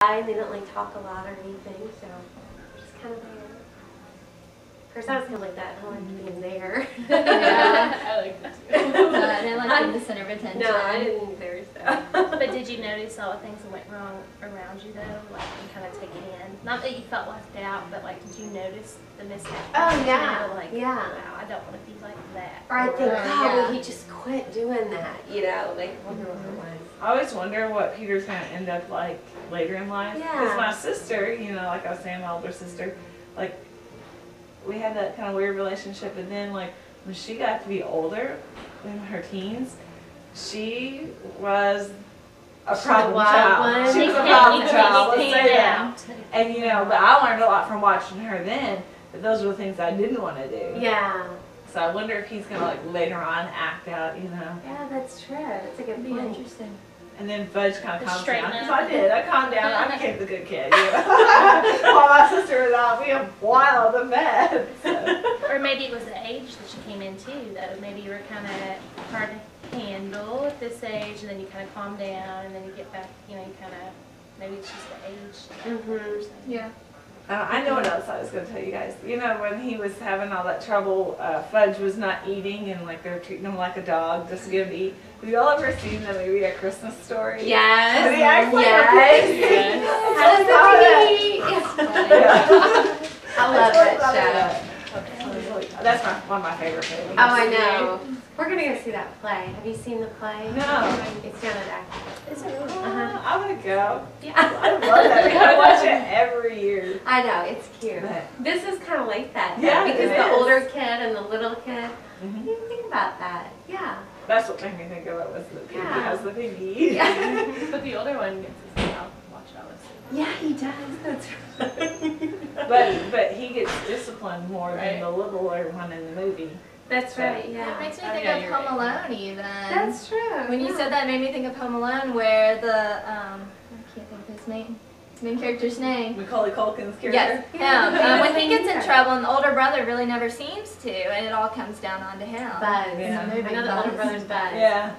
and they don't like talk a lot or anything, so they're just kind of there. Of course, I was kind of like that. I wanted to be in there. Yeah, I like that too. I didn't like being the center of attention. No, I didn't either. So. But did you notice all the things that went wrong around you though, like and kind of take it in? Not that you felt left out, but like, did you notice the mishaps? Oh yeah, You know, like, yeah. wow, I don't want to be like that. Or I think, God, yeah. will he just quit doing that? You know, like wonder what it was. I always wonder what Peter's going to end up like later in life. Because Yeah. my sister, you know, like I was saying, my older sister, like, we had that kind of weird relationship. And then, like, when she got to be older, in her teens, she was a problem wild child. one. She was a You problem can't child, let's say that. out. And, you know, but I learned a lot from watching her then. But those were the things I didn't want to do. Yeah. So I wonder if he's going to, like, later on act out, you know. Yeah, that's true. That's a good Be point. interesting. And then Fudge kind of Just calmed straighten down. up. Because I did. I calmed down. I became the good kid. You know? While my sister was out being wild and bad. So. Or maybe it was the age that you came in too, that maybe you were kind of hard to handle at this age, and then you kind of calm down, and then you get back, you know, you kind of, maybe it's just the age. Mhm. Yeah. I know what else I was going to tell you guys. You know, when he was having all that trouble, Fudge was not eating, and like they were treating him like a dog just to give him to eat. Have you all ever seen the movie A Christmas Story? Yes. And he acts like a Yes. pig. Yes. How does that? it I love that show. That's one of my favorite movies. Oh, I know. We're gonna go see that play. Have you seen the play? No. It's down at Acton. Is it really? I want to go. Yeah. I love that. I watch it every year. I know, it's cute. But- This is kind of like that, though, Yeah, because it the is. older kid and the little kid. Mhm. You didn't think about that. Yeah. That's what made me think of it was the pig Yeah. has the piggy. Yeah. But the older one gets to see how watch it all. Yeah, he does. That's right. But he gets disciplined more than Right. the littler one in the movie. That's right. It Yeah. makes me Oh, think yeah, of you're Home right. Alone even. That's true. When you yeah. said that, it made me think of Home Alone where the, I can't think of his main character's name. Macaulay Culkin's character. Yes, him. Yeah. When he gets in trouble and the older brother really never seems to, and it all comes down onto him. Buzz. Yeah. I know the older brother's Buzz. Yeah.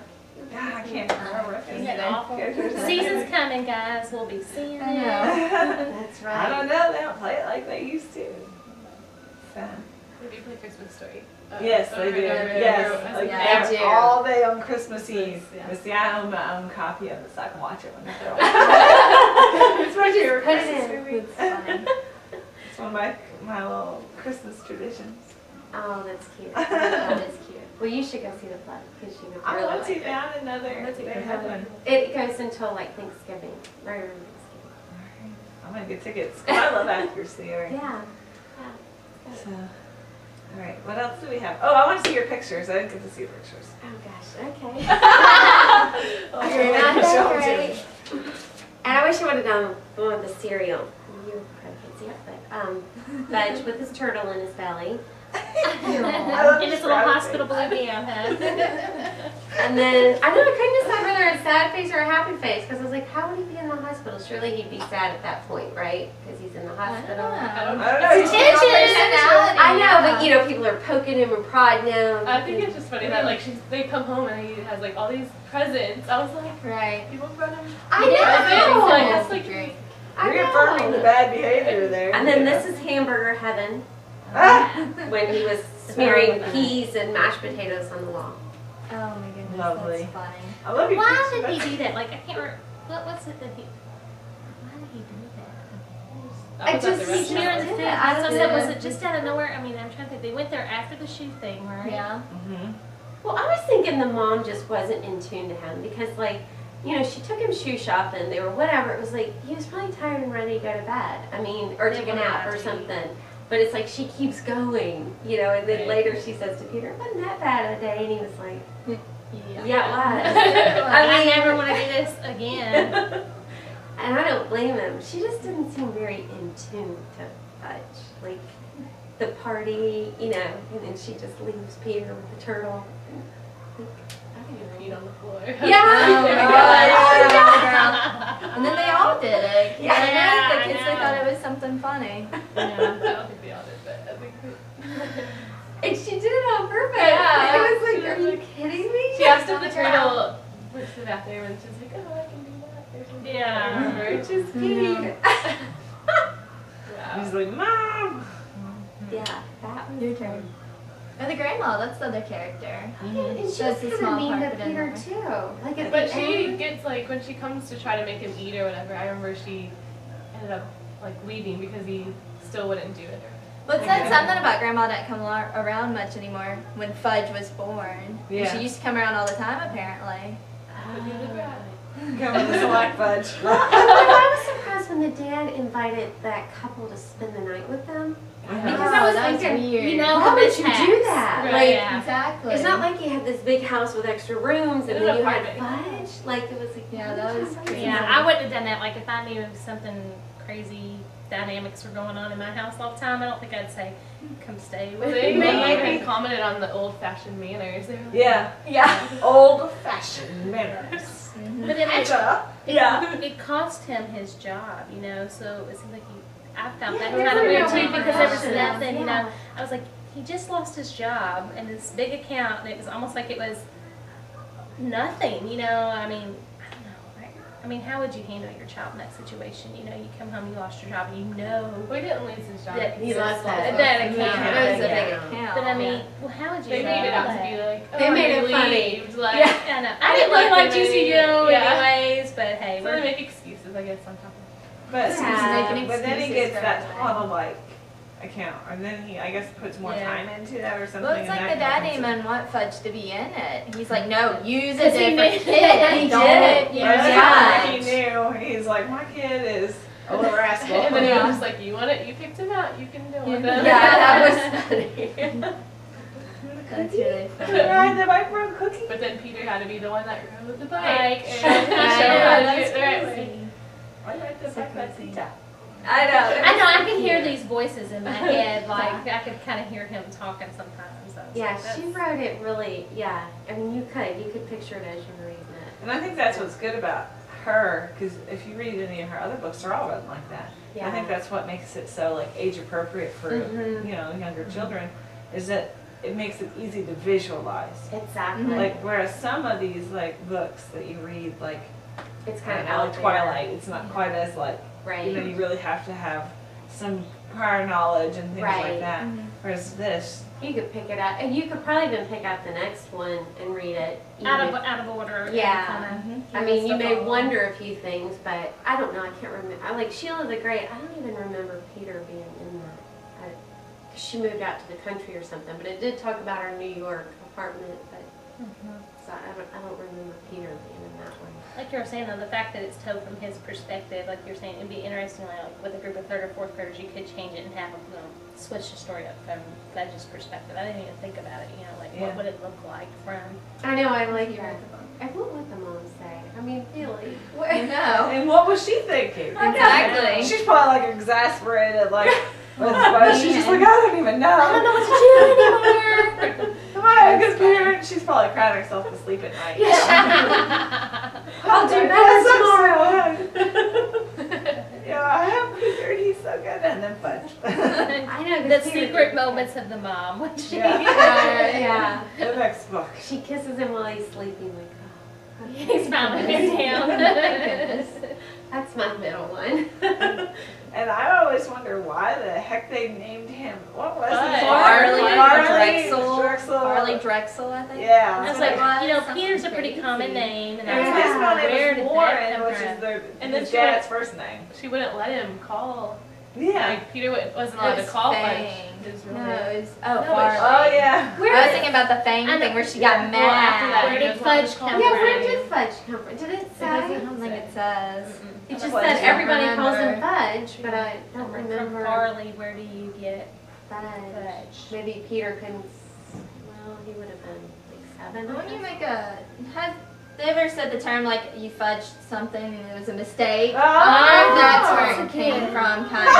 God, I can't remember. Isn't that awful? Characters. Season's coming, guys. We'll be seeing I it. know. That's I right. don't know. They don't play it like they used to. So. Did you play Christmas Story? Yes, they do. Yes, like Yeah, they do. all day on Christmas Eve. Yeah. But see, I own my own copy of it, so I can watch it when it's over. It's my favorite Put it Christmas in. movie. It's funny. It's one of my little Christmas traditions. Oh, that's cute. That is cute. Well, you should go see the play because you would I really want like to it. down another. They have one. It goes until like Thanksgiving, right around Thanksgiving. I'm gonna get tickets. 'Cause I love Actors Theater. Yeah. So, all right. What else do we have? Oh, I want to see your pictures. I didn't get to see your pictures. Oh gosh. Okay. Oh, You're not show that 'em to great. me. And I wish I would have done one of the cereal. You probably can't see it, but Fudge with his turtle in his belly. I love In this his little rabbit hospital face. blue band, huh? And then I know I couldn't decide whether a sad face or a happy face because I was like, how would he be in the hospital? Surely he'd be sad at that point, right? Because he's in the hospital. I don't know. He's His not very personality. I know, but you know, people are poking him and prodding him. I think it's just funny that like they come home and he has like all these presents. I was like, Right. people brought him I presents. know. Like that's like Drink. I reaffirming the know. bad behavior there. And then this is hamburger heaven Ah! when he was smearing peas and mashed potatoes on the wall. Oh my goodness, Lovely. that's funny. I love your Why picture. did he do that? Like, I can't remember. What's it that he. Why did he do that? I was at the just- Smearing restaurant. the did food. that. I So I don't said, know. was it just out of nowhere? I mean, I'm trying to think. They went there after the shoe thing, right? Yeah. Mhm. Well, I was thinking the mom just wasn't in tune to him because, like, you know, she took him shoe shopping. They were whatever. It was like he was probably tired and ready to go to bed. I mean, or They take a wanted nap out or to eat. something. But it's like she keeps going, you know. And then Right. later she says to Peter, "It wasn't that bad of a day," and he was like, Yeah. "Yeah, it was." I never want to do this again. And I don't blame him. She just didn't seem very in tune to Fudge. Like the party, you know, and then she just leaves Peter with the turtle. He peed on the floor. And then they all did it. Yeah, I know, I the kids, they know. thought it was something funny. I don't think they all did, but I think And she did it on purpose. Yeah. I was like, are you kidding me? she asked if the turtle went to the bathroom and she's like, oh, I can do that. There's Yeah. Which is cute. He's like, Mom! Yeah, that was Your turn. Oh, the grandma, that's the other character. And she was That's the kind of small mean part to that didn't Peter matter. too. Like at But the she end. gets like when she comes to try to make him eat or whatever. I remember she ended up like leaving because he still wouldn't do it. Well, it said something about grandma didn't come around much anymore when Fudge was born. And Yeah. she used to come around all the time, apparently. But he was bad. Come with the black fudge. I was surprised when the dad invited that couple to spend the night with them. Because Oh, I was that was thinking, weird. You know, why would you mishaps. do that? Right, Like, yeah. Exactly. it's not like you had this big house with extra rooms and It was then an you had apartment. fudge. Like it was like, Yeah, that was crazy. Yeah, I wouldn't have done that. Like if I knew something crazy dynamics were going on in my house all the time, I don't think I'd say, "Come stay with They me." maybe commented on the old-fashioned manners. They were like, Yeah. Yeah. Old fashioned manners. But then Yeah. it cost him his job, you know. So it seemed like I felt Yeah, that there kind of were weird no too because there was repercussions, nothing, you yeah. know. I was like, he just lost his job and this big account, and it was almost like it was nothing, you know. I mean, I don't know. I mean, how would you handle your child in that situation? You know, you come home, you lost your job, and you know We didn't lose his job. that He lost that. that It account. was a Yeah. big account. But I mean, well, how would you? They made it out to handle be that? like, oh, They made I it funny. relieved, Like, Yeah. I know. I I didn't didn't really like like the Juicy movie. Joe Yeah. anyways, but hey, So they we're make excuses, I guess, on top of But, Yeah. Making but then he excuses gets for that everything. Toddle-like account, and then he, I guess, puts more Yeah. time into that or something. Well, it's and like that the dad makes didn't it- even want Fudge to be in it. He's like, no, use a 'Cause he different knew- kid. he Don't did, use yeah. Fudge. He knew. He's like, my kid is a little rascal. And then he Yeah. was just like, you want it? You picked him out. You can deal with Yeah, him. that was funny. That's really funny. Ride the bike for a cookie. But then Peter had to be the one that rode the bike. Like, and I show know, how to do that's it the right way. crazy. I ride the bike like Tita. I know. I know, I can hear these voices in my head, like, I could kind of hear him talking sometimes. I was Yeah, like, she that's- wrote it really, yeah. I mean, you could picture it as you were reading it. And I think that's what's good about her, because if you read any of her other books, they're all written like that. Yeah. I think that's what makes it so like age appropriate for Mhm. you know younger children, is that it makes it easy to visualize. Exactly. Mhm. Like whereas some of these like books that you read, like It's I kind don't of know, out like there. Twilight, it's not quite as like Right. you know you really have to have some prior knowledge and things Right. like that. Mhm. Whereas this, You could pick it up, and you could probably even pick out the next one and read it. out even- of order. and Yeah. kinda I hear mean, you stuff may all- wonder a few things, but I don't know. I can't remember. I like Sheila the Great. I don't even remember Peter being in that. 'Cause she moved out to the country or something, but it did talk about our New York apartment. But Mhm. so I don't remember Peter being in that one. Like you were saying though, the fact that it's told from his perspective, like you're saying, it'd be interesting, like with a group of third or fourth graders, you could change it and have them switch the story up from Fudge's perspective. I didn't even think about it, you know, like Yeah. what would it look like from. I know. I like You that. read the book. And what would the mom say? I mean, really? I know. and what was she thinking? Exactly. She's probably like exasperated, like with Fudge. She's just like I don't even know. I don't know what to do anymore. Am I a good parent? She's probably crying herself to sleep at night. I'll do Okay, better that's tomorrow. Yeah, I have Peter. He's so good. And then Fudge. I know. 'cause The Peter- secret moments of the mom. When she, Yeah. The next book. She kisses him while he's sleeping. Like, oh. He's finally been down. That's my middle one. And I always wonder why the heck they named him. What was Fudge. it? Farley Drexel. Drexel. Farley Drexel, I think. Yeah. I was That's like, what it you know, was. Peter's a pretty common name, and I And was his like, middle where name did is that Warren, come which from? is their And then his she dad's first name. She wouldn't let him call. Yeah. Like, Peter wasn't allowed to It's call Fang. Fudge. His real No, name. it was, No, it's- Farley. Oh yeah. I was thinking about the Fang I know. thing where she got Well, mad. after that, Where he did doesn't want to Fudge call come Yeah, him. where did Fudge come from? Did it say? I don't think it says. It just Fudge. said everybody I don't calls him remember. Fudge, but I don't From remember Farley, where do you get Fudge. Fudge? Maybe Peter couldn't. Well, he would have been like 7. When you make a, has they ever said the term like you fudged something and it was a mistake? Oh. That's where it came from, kind of.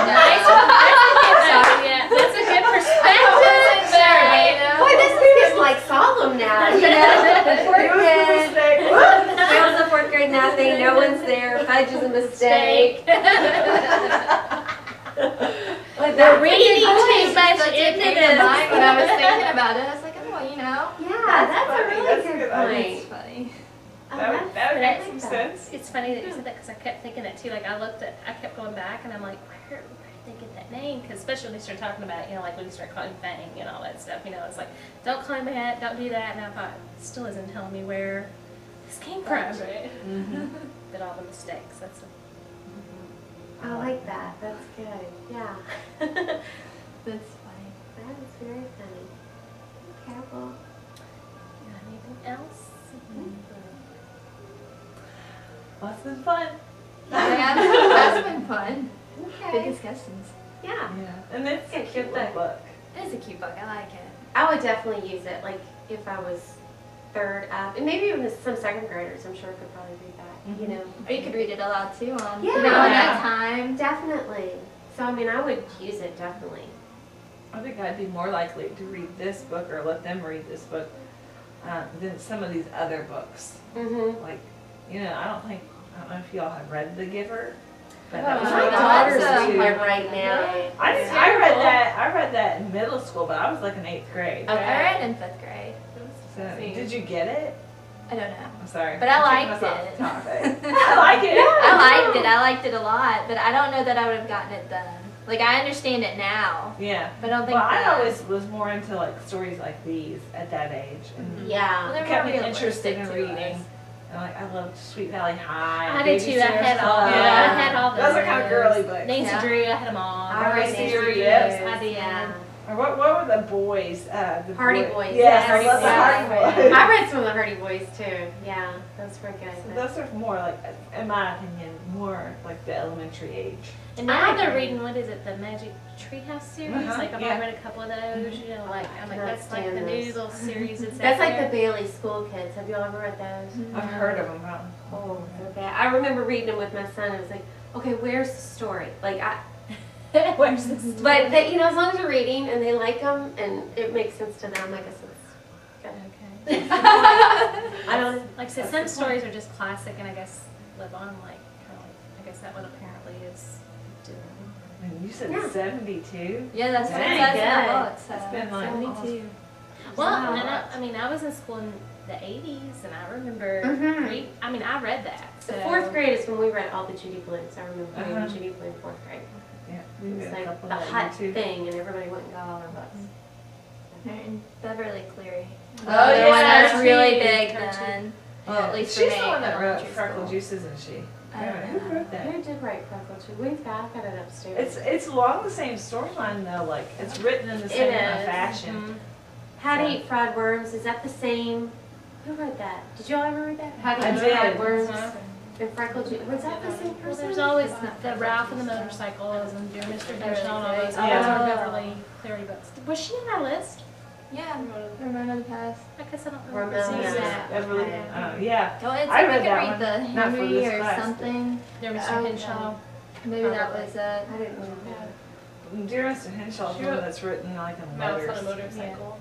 Yeah, that's a good perspective there. Boy, this is getting like solemn now. You know, the fourth It was a grade. mistake. Whoop. Fails the fourth grade nothing. No one's there. Fudge is a mistake. But We're that's reading a good too point. much Such a into big this. mind when I was thinking about it. I was like, oh, you know. Yeah, that's a funny. really That's good good. point. It's funny. Oh, That would make some that. sense. It's funny that you said that because I kept thinking that too. Like I kept going back and I'm like, where did they get that name? Because especially when they started talking about, like when you start calling Fang and all that stuff, it's like, don't climb that, don't do that. And I thought, it still isn't telling me where this came from. Right. But all the mistakes, that's I like that. That's good. Yeah. That's funny. That is very funny. Okay, well, anything else? Well, it's been fun. Yeah, that's been fun. Good okay. discussions. Yeah. Yeah, and it's a Get cute that book. It is a cute book. I like it. I would definitely use it, like, if I was third up, and maybe even some second graders, I'm sure could probably read that, you know. Or you could read it aloud too on Yeah. in that time. Definitely. So, I mean, I would use it, definitely. I think I'd be more likely to read this book or let them read this book than some of these other books. Mm-hmm. Like, I don't know if y'all have read The Giver. But Oh, that was my really daughter's awesome. reading it right now. I read that in middle school, but I was like in 8th grade. I read in 5th grade. So, did you get it? I don't know. I'm sorry. But I I'm liked taking us off it. topic. I like it. I liked it a lot, but I don't know that I would have gotten it done. Like, I understand it now, Yeah. but I don't think Well, I that. always was more into like stories like these at that age, and Yeah. Well, they're it kept more me realistic interested in to reading. us. And like I loved Sweet Valley High. I did too. I had all. Yeah. I had all those. Those are kind of girly books. Nancy Yeah. Drew. I had them all. I read Nancy Drew, Nancy yes. Drew. I did. Yeah. Or what were the boys? The Hardy Boys. Yes, I Hardy love the Boys. Hardy Boys. I read some of the Hardy Boys too. Yeah, those were good. So those are more like, in my opinion, more like the elementary age. And now I they're agree. reading, what is it, the Magic Treehouse series? Uh-huh, Like I've yeah. already read a couple of those. I'm like cannot that's like the stand new those. little series that's That's out like the there. Bailey School Kids. Have you all ever read those? I've heard of them. Oh, they're bad. I remember reading them with my son. I was like, okay, where's the story? Like, Where's this? but they, as long as you're reading and they like them and it makes sense to them, I guess it's good. Okay. I don't. Like I said, some stories are just classic, and I guess live on. Like kind of like I guess that one apparently is doing. And you said Yeah. 72? Yeah, that's what it Dang, says in good. the book. So That's been like 72. Well, Wow. and I mean, I was in school in the '80s, and I remember. Mhm. I read that. The So. 4th grade is when we read all the Judy Blues. I remember reading Uh-huh. Judy Blue in 4th grade. Yeah, we It did was a like couple the of hot that too. thing, and everybody went and got all our books. And Beverly Cleary. Oh, The yeah, one that was really cartoon, big cartoon. then. Well, at least for she's me the one in that wrote elementary Freckle school. Juice, isn't she? I don't Who know. wrote that? Who did write Freckle Juice? We've got it upstairs. It's along the same storyline though. Like it's written in the same is. fashion. Mhm. How to So- Eat Fried Worms, is that the same? Who wrote that? Did you all ever read that? How to I Eat did. Fried Worms Uh-huh. and Freckle Juice. Was that the same Well, person? there's always the Ralph and the Motorcycles and Dear Mr. Hinshaw and all those. All Yeah. those are Beverly Cleary books. Was she on our list? Yeah, Ramona the Past. I guess I don't remember Ramona. seeing that. Beverly. Okay. Yeah. Oh, it's I like read we that could one. read the Not for Henry this or class, but- something. Dear Mr. Okay. Hinshaw. Maybe that was it. I didn't know that. Dear Mr. Henshaw's She the one wrote that's written like a Mouse letters. on a motorcycle.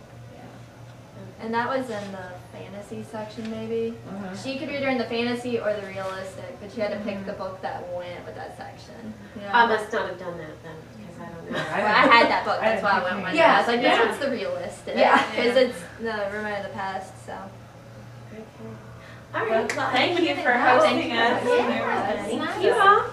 And that was in the fantasy section, maybe. Uh-huh. She could read her in the fantasy or the realistic, but she had to pick the book that went with that section. Yeah. I must not have done that then, because I don't know. Well, I had that book, that's why I went with it. I was like, this Yeah. one's the realistic. Yeah. Because it's the Ramona the Past, so. All Well, right. thank you for Oh, hosting thank you. us. Yeah, and everything. it's Thank you all.